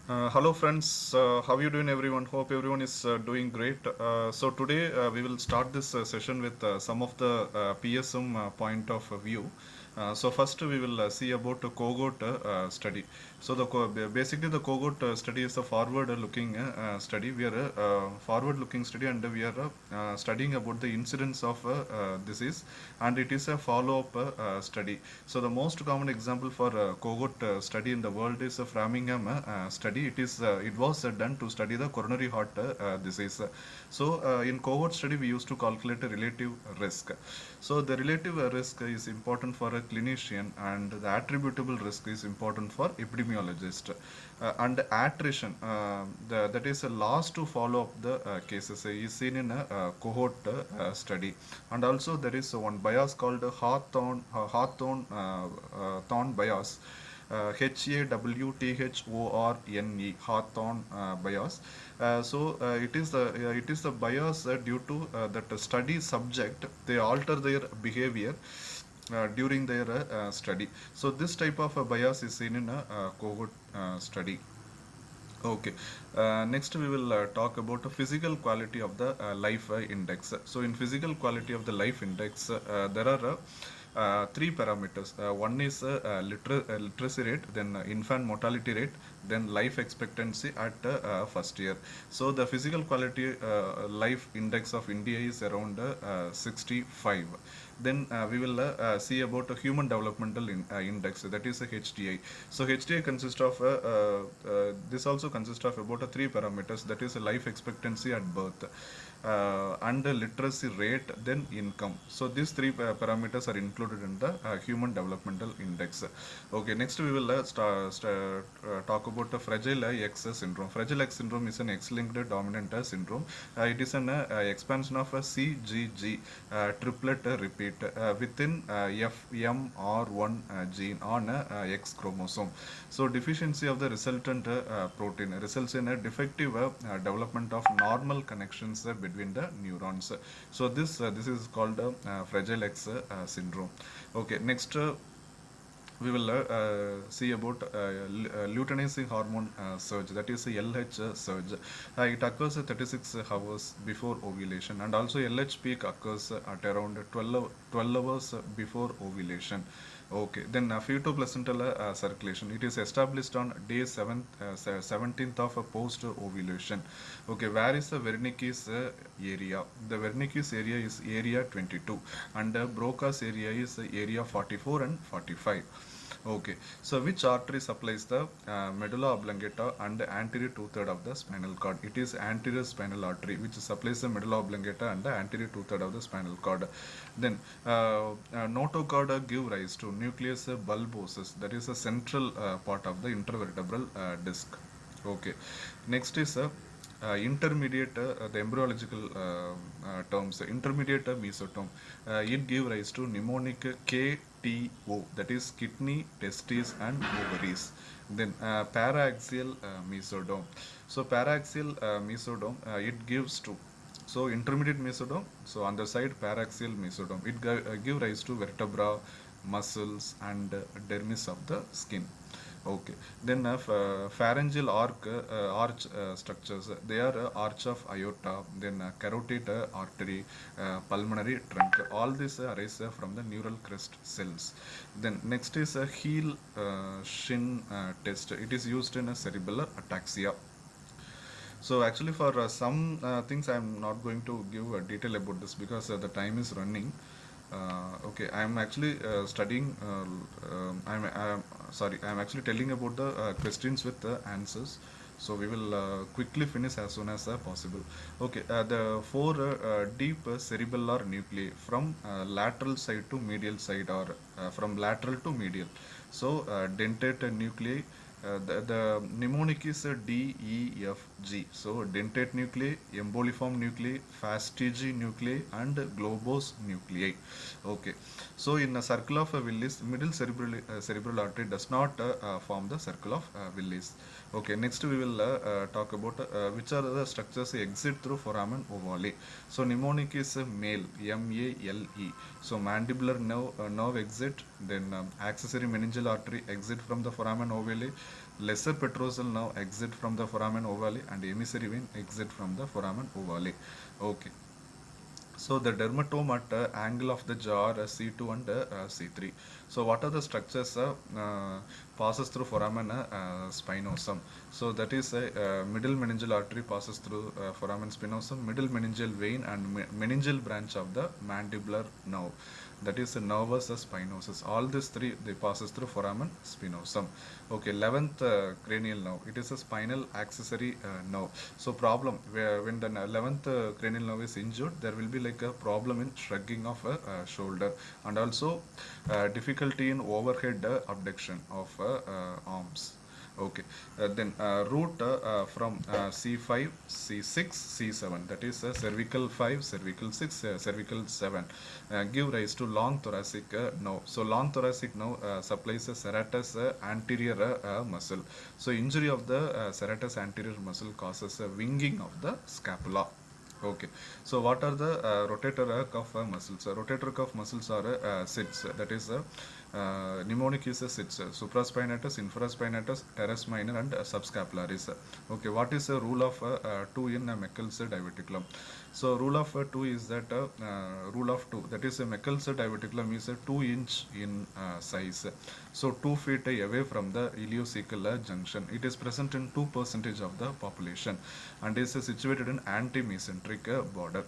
Hello friends, how you doing everyone? Hope everyone is doing great. So today we will start this session with some of the PSM point of view. So first we will see about the cohort study. So basically the cohort study is a forward looking study. We are a forward looking study and we are studying about the incidence of disease, and it is a follow up study. So the most common example for cohort study in the world is Framingham study. It was done to study the coronary heart disease. So in cohort study we used to calculate a relative risk. So the relative risk is important for a clinician, and the attributable risk is important for epidemiologist. And attrition, that is a loss to follow up the cases, is seen in a cohort study. And also there is one bias called Hawthorne bias, Hawthorne, Hawthorne bias. It is the bias due to that study subject, they alter their behavior during their study. So this type of bias is seen in a cohort study. Okay. Next, we will talk about the physical quality of the life index. So, in physical quality of the life index, there are three parameters. One is literacy rate, then infant mortality rate, then life expectancy at first year. So, the physical quality life index of India is around 65. Then we will see about a human developmental index, that is a HDI. So HDI consists of this also consists of about three parameters, that is a life expectancy at birth, and the literacy rate, then income. So these three parameters are included in the human developmental index. Okay, next we will talk about the fragile X syndrome. Fragile X syndrome is an X-linked dominant syndrome. It is an expansion of a CGG triplet repeat within FMR1 gene on X chromosome. So deficiency of the resultant protein results in a defective development of normal connections between the neurons. So this is called fragile X syndrome. Okay, next we will see about luteinizing hormone surge, that is LH surge. It occurs 36 hours before ovulation, and also LH peak occurs at around 12 hours before ovulation. Okay, then fetal-placental circulation. It is established on day 17th of post ovulation. Okay, where is the Wernicke's area? The Wernicke's area is area 22, and Broca's area is area 44 and 45. Okay, so which artery supplies the medulla oblongata and the anterior two-third of the spinal cord? It is anterior spinal artery which supplies the medulla oblongata and the anterior two-third of the spinal cord. Then notochord give rise to nucleus bulbosus, that is a central part of the intervertebral disc. Okay, next is intermediate, the embryological terms, intermediate mesotome. It give rise to mnemonic KTO, that is kidney, testes, and ovaries. Then paraxial mesodome. So paraxial mesodome, it gives to, so intermediate mesodome, so on the side paraxial mesodome, it give rise to vertebra, muscles, and dermis of the skin. Okay, then pharyngeal arch structures, they are arch of aorta, then carotid artery, pulmonary trunk. All this arise from the neural crest cells. Then next is a heel shin test. It is used in a cerebral ataxia. So actually for some things I am not going to give a detail about this because the time is running. Okay, I am actually studying. I'm sorry. I am actually telling about the questions with the answers. So we will quickly finish as soon as possible. Okay, the four deep cerebellar nuclei from lateral side to medial side, or from lateral to medial. So dentate nuclei. The mnemonic is D, E, F, G. So dentate nuclei, emboliform nuclei, Fastigy nuclei, and globose nuclei. Okay. So in a circle of Willis, middle cerebral artery does not form the circle of Willis. Okay. Next we will talk about which are the structures exit through foramen ovale. So mnemonic is male, M-A-L-E. So mandibular nerve exit, then accessory meningeal artery exit from the foramen ovale, Lesser petrosal now exit from the foramen ovale and emissary vein exit from the foramen ovale. Okay. So the dermatome at angle of the jaw are C2 and C3. So what are the structures passes through foramen spinosum? So that is middle meningeal artery passes through foramen spinosum, middle meningeal vein and meningeal branch of the mandibular nerve. That is nervus spinosus. All these three they passes through foramen spinosum. Okay, 11th cranial nerve. It is a spinal accessory nerve. So problem where when the 11th cranial nerve is injured, there will be like a problem in shrugging of a shoulder, and also difficulty in overhead abduction of arms. Okay, then root from C5, C6, C7, that is cervical 5, cervical 6, cervical 7, give rise to long thoracic nerve. So long thoracic nerve supplies a serratus anterior muscle. So injury of the serratus anterior muscle causes a winging of the scapula. Okay, so what are the rotator cuff muscles? Rotator cuff muscles are sits, that is mnemonic is a sits, supraspinatus, infraspinatus, teres minor, and subscapularis. Okay, what is the rule of 2 in Meckel's diverticulum? So rule of 2 is that rule of 2, that is Meckel's diverticulum is 2 inch in size. So 2 feet away from the ileocecal junction. It is present in 2% of the population and is situated in anti-mesenteric border.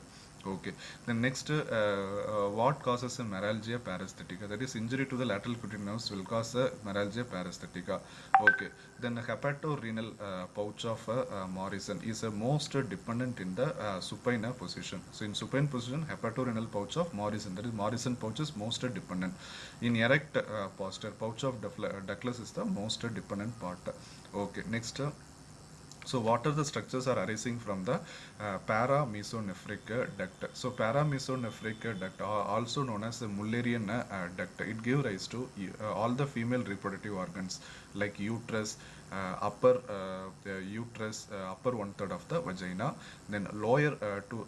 Okay. Then next, what causes a neuralgia paresthetica? That is, injury to the lateral cutis nerves will cause a neuralgia paresthetica. Okay. Then the hepatorenal pouch of Morrison is most dependent in the supine position. So in supine position, hepatorenal pouch of Morrison, that is Morrison pouch is most dependent. In erect posture, pouch of Douglas is the most dependent part. Okay. Next. So what are the structures are arising from the paramesonephric duct? So paramesonephric duct, also known as the Mullerian duct, it gives rise to all the female reproductive organs like uterus, upper uterus, upper 1/3 of the vagina, then lower to.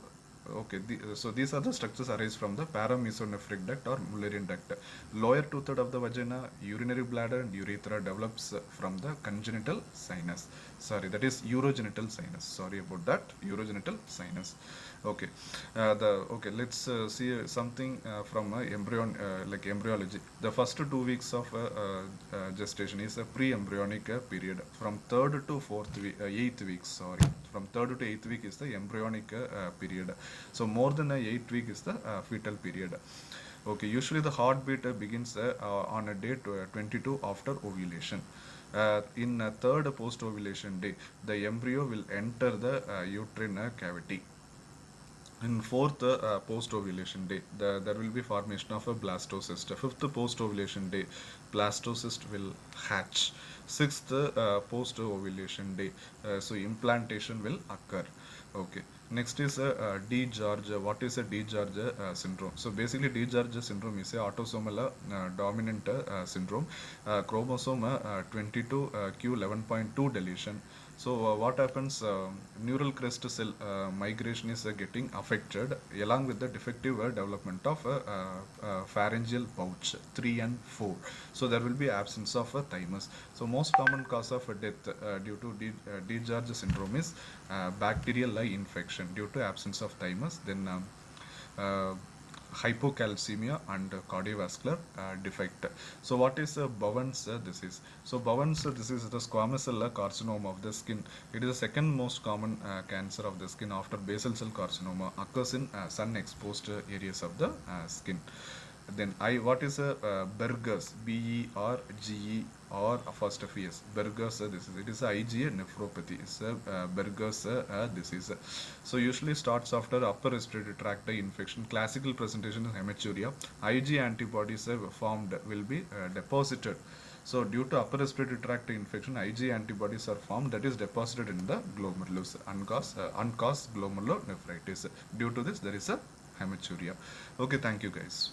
Okay, so these are the structures arise from the paramesonephric duct or Mullerian duct. Lower 2/3 of the vagina, urinary bladder and urethra develops from the congenital sinus. Sorry, that is urogenital sinus. Sorry about that, urogenital sinus. Okay, let's see something from embryon, like embryology. The first 2 weeks of gestation is a pre-embryonic period. From 3rd to 8th week. Sorry, from 3rd to 8th week is the embryonic period. So more than 8 week is the fetal period. Okay, usually the heartbeat begins on a day 22 after ovulation. In third post ovulation day, the embryo will enter the uterine cavity. In fourth post ovulation day, there will be formation of a blastocyst. Fifth post ovulation day, blastocyst will hatch. Sixth post ovulation day, so implantation will occur. Okay. Next is DiGeorge. What is a DiGeorge syndrome? So basically, DiGeorge syndrome is a autosomal dominant syndrome. Chromosome 22 Q11.2 deletion. So what happens? Neural crest cell migration is getting affected along with the defective development of pharyngeal pouch 3 and 4. So there will be absence of thymus. So most common cause of death due to DiGeorge syndrome is bacterial infection due to absence of thymus. Then hypocalcemia and cardiovascular defect. So what is Bowen's disease? So Bowen's disease is the squamous cell carcinoma of the skin. It is the second most common cancer of the skin after basal cell carcinoma. Occurs in sun exposed areas of the skin. Then what is Berger's, Berge or apostrophe Berger's disease? It is IgA nephropathy. It's Berger's disease. So usually starts after upper respiratory tract infection. Classical presentation is hematuria. IgA antibodies formed will be deposited. So due to upper respiratory tract infection, IgA antibodies are formed, that is deposited in the glomerulus, uncaused glomerulonephritis. Due to this, there is a hematuria. Okay, thank you guys.